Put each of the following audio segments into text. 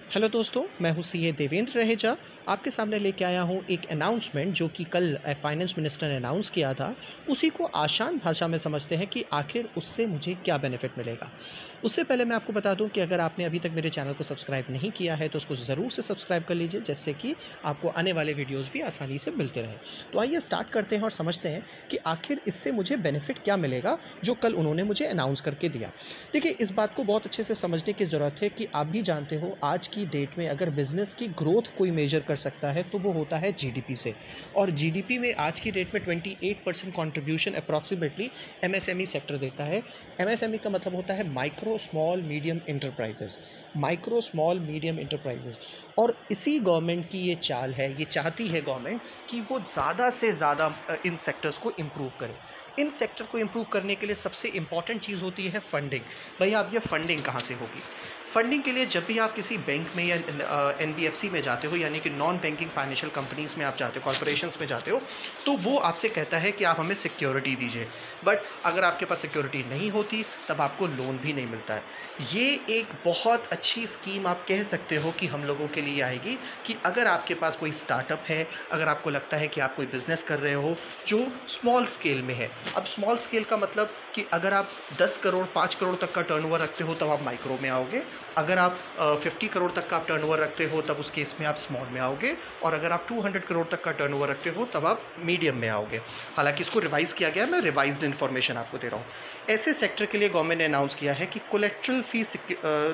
Hello दोस्तों, मैं हूँ सीए देवेंद्र रहेजा। आपके सामने लेके आया हूँ एक अनाउंसमेंट जो कि कल फाइनेंस मिनिस्टर ने अनाउंस किया था। उसी को आसान भाषा में समझते हैं कि आखिर उससे मुझे क्या बेनिफिट मिलेगा। उससे पहले मैं आपको बता दूं कि अगर आपने अभी तक मेरे चैनल को सब्सक्राइब नहीं किया है तो उसको ज़रूर से सब्सक्राइब कर लीजिए, जिससे कि आपको आने वाले वीडियोज़ भी आसानी से मिलते रहें। तो आइए स्टार्ट करते हैं और समझते हैं कि आखिर इससे मुझे बेनिफिट क्या मिलेगा जो कल उन्होंने मुझे अनाउंस करके दिया। देखिए, इस बात को बहुत अच्छे से समझने की ज़रूरत है कि आप भी जानते हो आज की डेट में अगर बिज़नेस की ग्रोथ कोई मेजर कर सकता है तो वो होता है जीडीपी से। और जीडीपी में आज की डेट में 28% कंट्रीब्यूशन अप्रॉक्सीमेटली एमएसएमई सेक्टर देता है। एमएसएमई का मतलब होता है micro small medium enterprises. Micro small medium enterprises. और इसी गवर्नमेंट की ये चाल है, ये चाहती है गवर्नमेंट कि वो ज़्यादा से ज़्यादा इन सेक्टर्स को इम्प्रूव करे। इन सेक्टर को इम्प्रूव करने के लिए सबसे इंपॉर्टेंट चीज़ होती है फंडिंग। भैया, अब ये फंडिंग कहाँ से होगी? फंडिंग के लिए जब भी आप किसी बैंक में या एनबीएफसी में जाते हो, यानी कि नॉन बैंकिंग फाइनेंशियल कंपनीज में आप जाते हो, कॉर्पोरेशंस में जाते हो, तो वो आपसे कहता है कि आप हमें सिक्योरिटी दीजिए। बट अगर आपके पास सिक्योरिटी नहीं होती तब आपको लोन भी नहीं मिलता है। ये एक बहुत अच्छी स्कीम आप कह सकते हो कि हम लोगों के लिए आएगी कि अगर आपके पास कोई स्टार्टअप है, अगर आपको लगता है कि आप कोई बिजनेस कर रहे हो जो स्मॉल स्केल में है। अब स्मॉल स्केल का मतलब कि अगर आप 10 करोड़ 5 करोड़ तक का टर्नओवर रखते हो तब आप माइक्रो में आओगे। अगर आप 50 करोड़ तक का आप टर्नओवर रखते हो तब उस केस में आप स्मॉल में आओगे। और अगर आप 200 करोड़ तक का टर्नओवर रखते हो तब आप मीडियम में आओगे। हालांकि इसको रिवाइज किया गया है, मैं रिवाइज्ड इन्फॉर्मेशन आपको दे रहा हूँ। ऐसे सेक्टर के लिए गवर्नमेंट ने अनाउंस किया है कि कोलेट्रल फी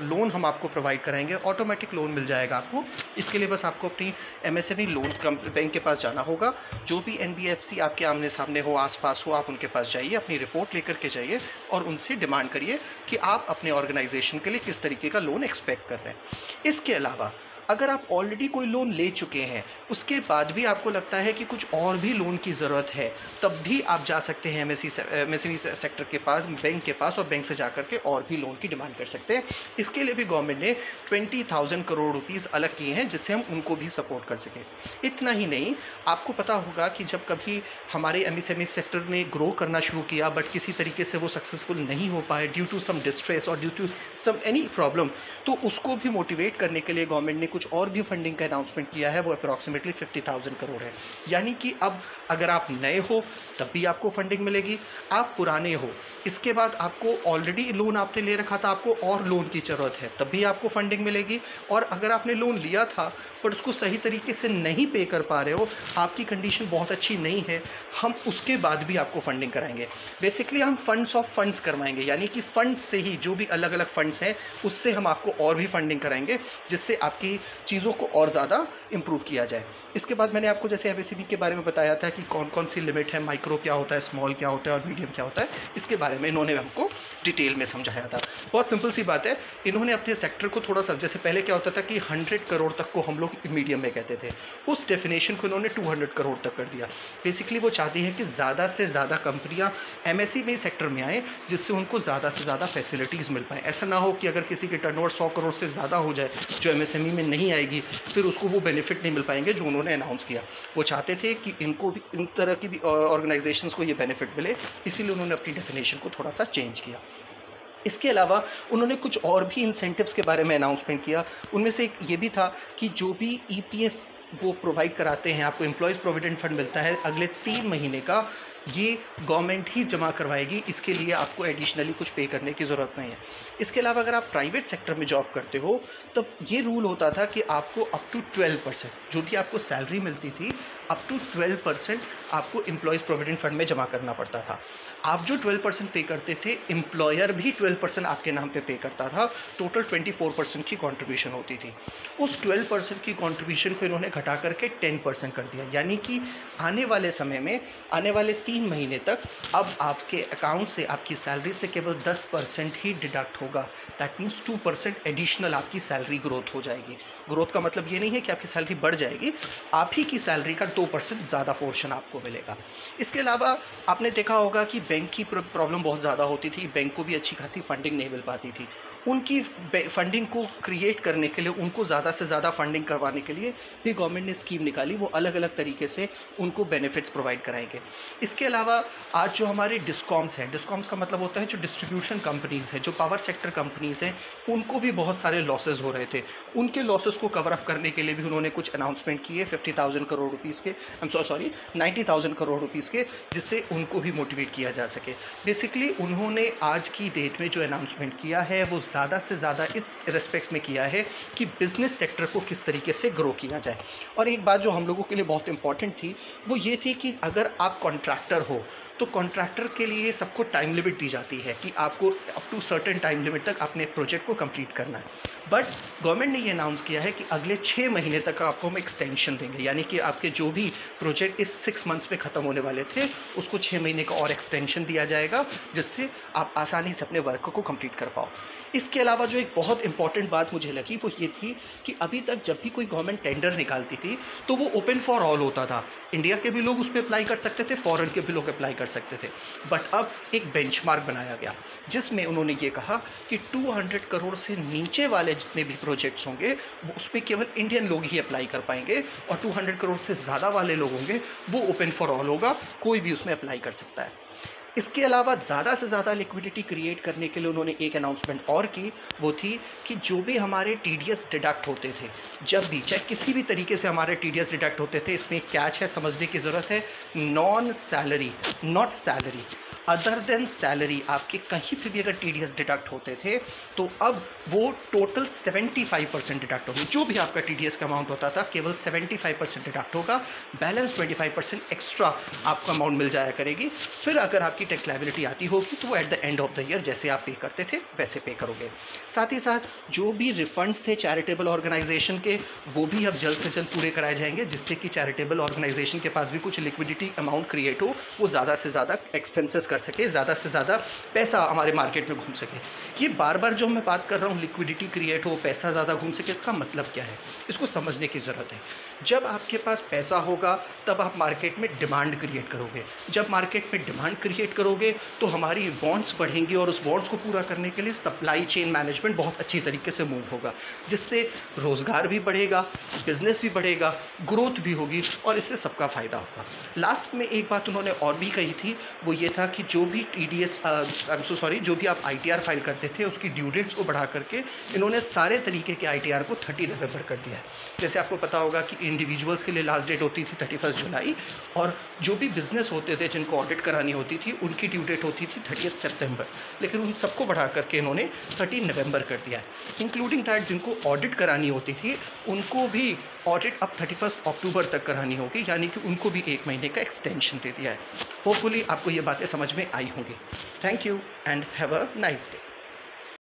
लोन हम आपको प्रोवाइड कराएंगे, ऑटोमेटिक लोन मिल जाएगा आपको। इसके लिए बस आपको अपनी एमएसएमई लोन बैंक के पास जाना होगा। जो भी एनबीएफसी आपके आमने सामने हो, आसपास हो, आप उनके पास जाइए, अपनी रिपोर्ट लेकर के जाइए और उनसे डिमांड करिए कि आप अपने ऑर्गेनाइजेशन के लिए किस तरीके का लोन एक्सपेक्ट कर रहे हैं। इसके अलावा अगर आप ऑलरेडी कोई लोन ले चुके हैं, उसके बाद भी आपको लगता है कि कुछ और भी लोन की ज़रूरत है, तब भी आप जा सकते हैं एमएसएमई सेक्टर के पास, बैंक के पास, और बैंक से जा करके और भी लोन की डिमांड कर सकते हैं। इसके लिए भी गवर्नमेंट ने 20,000 करोड़ रुपीज़ अलग किए हैं जिससे हम उनको भी सपोर्ट कर सकें। इतना ही नहीं, आपको पता होगा कि जब कभी हमारे एमएसएमई सेक्टर ने ग्रो करना शुरू किया बट किसी तरीके से वो सक्सेसफुल नहीं हो पाए ड्यू टू सम डिस्ट्रेस और due to some any problem, तो उसको भी मोटिवेट करने के लिए गवर्नमेंट ने कुछ और भी फंडिंग का अनाउंसमेंट किया है। वो अप्रॉक्सीमेटली 50,000 करोड़ है। यानी कि अब अगर आप नए हो तब भी आपको फंडिंग मिलेगी, आप पुराने हो, इसके बाद आपको ऑलरेडी लोन आपने ले रखा था, आपको और लोन की ज़रूरत है, तब भी आपको फंडिंग मिलेगी। और अगर आपने लोन लिया था पर उसको सही तरीके से नहीं पे कर पा रहे हो, आपकी कंडीशन बहुत अच्छी नहीं है, हम उसके बाद भी आपको फंडिंग कराएंगे। बेसिकली हम फंड्स ऑफ फंड्स करवाएंगे, यानी कि फंड से ही जो भी अलग अलग फंड्स हैं उससे हम आपको और भी फंडिंग कराएंगे जिससे आपकी चीज़ों को और ज़्यादा इम्प्रूव किया जाए। इसके बाद मैंने आपको जैसे एमएसएमई के बारे में बताया था कि कौन कौन सी लिमिट है, माइक्रो क्या होता है, स्मॉल क्या होता है और मीडियम क्या होता है, इसके बारे में इन्होंने हमको डिटेल में समझाया था। बहुत सिंपल सी बात है, इन्होंने अपने सेक्टर को थोड़ा सा, जैसे पहले क्या होता था कि 100 करोड़ तक को हम लोग मीडियम में कहते थे, उस डेफिनेशन को इन्होंने 200 करोड़ तक कर दिया। बेसिकली वो चाहती है कि ज़्यादा से ज़्यादा कंपनियां एमएसएमई सेक्टर में आए जिससे उनको ज़्यादा से ज़्यादा फैसिलिटीज़ मिल पाए। ऐसा ना हो कि अगर किसी के टर्नओवर 100 करोड़ से ज़्यादा हो जाए जो एमएसएमई में नहीं आएगी, फिर उसको वो बेनिफिट नहीं मिल पाएंगे जो उन्होंने अनाउंस किया। वो चाहते थे कि इनको भी, इन तरह की भी ऑर्गेनाइजेशंस को ये बेनिफिट मिले, इसीलिए उन्होंने अपनी डेफिनेशन को थोड़ा सा चेंज किया। इसके अलावा उन्होंने कुछ और भी इंसेंटिव्स के बारे में अनाउंसमेंट किया। उनमें से एक ये भी था कि जो भी ईपीएफ वो प्रोवाइड कराते हैं, आपको एम्प्लॉयज़ प्रोविडेंट फंड मिलता है, अगले 3 महीने का ये गवर्नमेंट ही जमा करवाएगी। इसके लिए आपको एडिशनली कुछ पे करने की ज़रूरत नहीं है। इसके अलावा अगर आप प्राइवेट सेक्टर में जॉब करते हो तब ये रूल होता था कि आपको अप टू 12% जो भी आपको सैलरी मिलती थी, अप टू 12% आपको एम्प्लॉयज़ प्रोविडेंट फंड में जमा करना पड़ता था। आप जो 12% पे करते थे, एम्प्लॉयर भी 12% आपके नाम पे पे करता था। टोटल 24% की कंट्रीब्यूशन होती थी। उस 12% की कंट्रीब्यूशन को इन्होंने घटा करके 10% कर दिया। यानी कि आने वाले समय में, आने वाले 3 महीने तक अब आपके अकाउंट से, आपकी सैलरी से केवल 10% ही डिडक्ट होगा। दैट मीन्स 2% एडिशनल आपकी सैलरी ग्रोथ हो जाएगी। ग्रोथ का मतलब ये नहीं है कि आपकी सैलरी बढ़ जाएगी, आप ही की सैलरी का 2% ज़्यादा पोर्शन आपको मिलेगा। इसके अलावा आपने देखा होगा कि बैंक की प्रॉब्लम बहुत ज़्यादा होती थी, बैंक को भी अच्छी खासी फंडिंग नहीं मिल पाती थी। उनकी फंडिंग को क्रिएट करने के लिए, उनको ज़्यादा से ज़्यादा फंडिंग करवाने के लिए भी गवर्नमेंट ने स्कीम निकाली। वो अलग अलग तरीके से उनको बेनिफिट्स प्रोवाइड कराएंगे। इसके अलावा आज जो हमारे डिस्कॉम्स हैं, डिस्कॉम्स का मतलब होता है जो डिस्ट्रीब्यूशन कंपनीज़ हैं, जो पावर सेक्टर कंपनीज़ हैं, उनको भी बहुत सारे लॉसेस हो रहे थे। उनके लॉसेस को कवर अप करने के लिए भी उन्होंने कुछ अनाउंसमेंट किए 50,000 करोड़ रुपीज़ के, 90,000 करोड़ रुपीज़ के, जिससे उनको भी मोटिवेट किया जा सके। बेसिकली उन्होंने आज की डेट में जो अनाउंसमेंट किया है वो ज़्यादा से ज़्यादा इस रिस्पेक्ट में किया है कि बिज़नेस सेक्टर को किस तरीके से ग्रो किया जाए। और एक बात जो हम लोगों के लिए बहुत इंपॉर्टेंट थी वो ये थी कि अगर आप कॉन्ट्रैक्टर हो तो कॉन्ट्रैक्टर के लिए सबको टाइम लिमिट दी जाती है कि आपको up to certain time limit तक अपने प्रोजेक्ट को कंप्लीट करना है। बट गवर्नमेंट ने ये अनाउंस किया है कि अगले 6 महीने तक आपको हम एक्सटेंशन देंगे, यानी कि आपके जो भी प्रोजेक्ट इस 6 मंथ्स में ख़त्म होने वाले थे उसको 6 महीने का और एक्सटेंशन दिया जाएगा, जिससे आप आसानी से अपने वर्क को कंप्लीट कर पाओ। इसके अलावा जो एक बहुत इंपॉर्टेंट बात मुझे लगी वो ये थी कि अभी तक जब भी कोई गवर्नमेंट टेंडर निकालती थी तो वो ओपन फॉर ऑल होता था। इंडिया के भी लोग उस पर अप्लाई कर सकते थे, फॉरेन के भी लोग अप्लाई कर सकते थे। बट अब एक बेंचमार्क बनाया गया जिसमें उन्होंने ये कहा कि 200 करोड़ से नीचे वाले जितने भी प्रोजेक्ट्स होंगे वो उसमें केवल इंडियन लोग ही अप्लाई कर पाएंगे, और 200 करोड़ से ज़्यादा वाले लोग होंगे वो ओपन फॉर ऑल होगा, कोई भी उसमें अप्लाई कर सकता है। इसके अलावा ज़्यादा से ज़्यादा लिक्विडिटी क्रिएट करने के लिए उन्होंने एक अनाउंसमेंट और की, वो थी कि जो भी हमारे टीडीएस डिडक्ट होते थे, जब भी चाहे किसी भी तरीके से हमारे टीडीएस डिडक्ट होते थे, इसमें कैच है, समझने की ज़रूरत है, non salary, not salary, other than salary, आपके कहीं पे भी अगर टीडीएस डिडक्ट होते थे तो अब वो टोटल 75% डिडक्ट होगी। जो भी आपका टीडीएस का अमाउंट होता था केवल 75% डिडक्ट होगा, बैलेंस 25% एक्स्ट्रा आपको अमाउंट मिल जाया करेगी। फिर अगर आपकी टैक्स लायबिलिटी आती होगी तो वो at the end of the year जैसे आप पे करते थे वैसे पे करोगे। साथ ही साथ जो भी रिफंड्स थे चैरिटेबल ऑर्गेनाइजेशन के वो भी अब जल्द से जल्द पूरे कराए जाएंगे, जिससे कि चैरिटेबल ऑर्गेनाइजेशन के पास भी कुछ लिक्विडिटी अमाउंट क्रिएट हो, वो ज़्यादा से ज़्यादा एक्सपेंसेस कर सके, ज़्यादा से ज़्यादा पैसा हमारे मार्केट में घूम सके। ये बार बार जो मैं बात कर रहा हूँ लिक्विडिटी क्रिएट हो, पैसा ज़्यादा घूम सके, इसका मतलब क्या है, इसको समझने की ज़रूरत है। जब आपके पास पैसा होगा तब आप मार्केट में डिमांड क्रिएट करोगे, जब मार्केट में डिमांड क्रिएट करोगे तो हमारी बॉन्ड्स बढ़ेंगी, और उस बॉन्ड्स को पूरा करने के लिए सप्लाई चेन मैनेजमेंट बहुत अच्छी तरीके से मूव होगा, जिससे रोज़गार भी बढ़ेगा, बिजनेस भी बढ़ेगा, ग्रोथ भी होगी, और इससे सबका फ़ायदा होगा। लास्ट में एक बात उन्होंने और भी कही थी, वो ये था कि जो भी टीडीएस जो भी आप आईटीआर फाइल करते थे उसकी ड्यू डेट्स को बढ़ा करके इन्होंने सारे तरीके के आईटीआर को 30 नवंबर कर दिया है। जैसे आपको पता होगा कि इंडिविजुअल्स के लिए लास्ट डेट होती थी 31 जुलाई, और जो भी बिजनेस होते थे जिनको ऑडिट करानी होती थी उनकी ड्यू डेट होती थी 30 सितंबर, लेकिन उन सबको बढ़ा करके इन्होंने 30 नवंबर कर दिया है। इंक्लूडिंग दैट जिनको ऑडिट करानी होती थी उनको भी ऑडिट अब 31 अक्टूबर तक करानी होगी, यानी कि उनको भी 1 महीने का एक्सटेंशन दे दिया है। होपफुली आपको ये बातें समझ में आई होंगी। Thank you and have a nice day.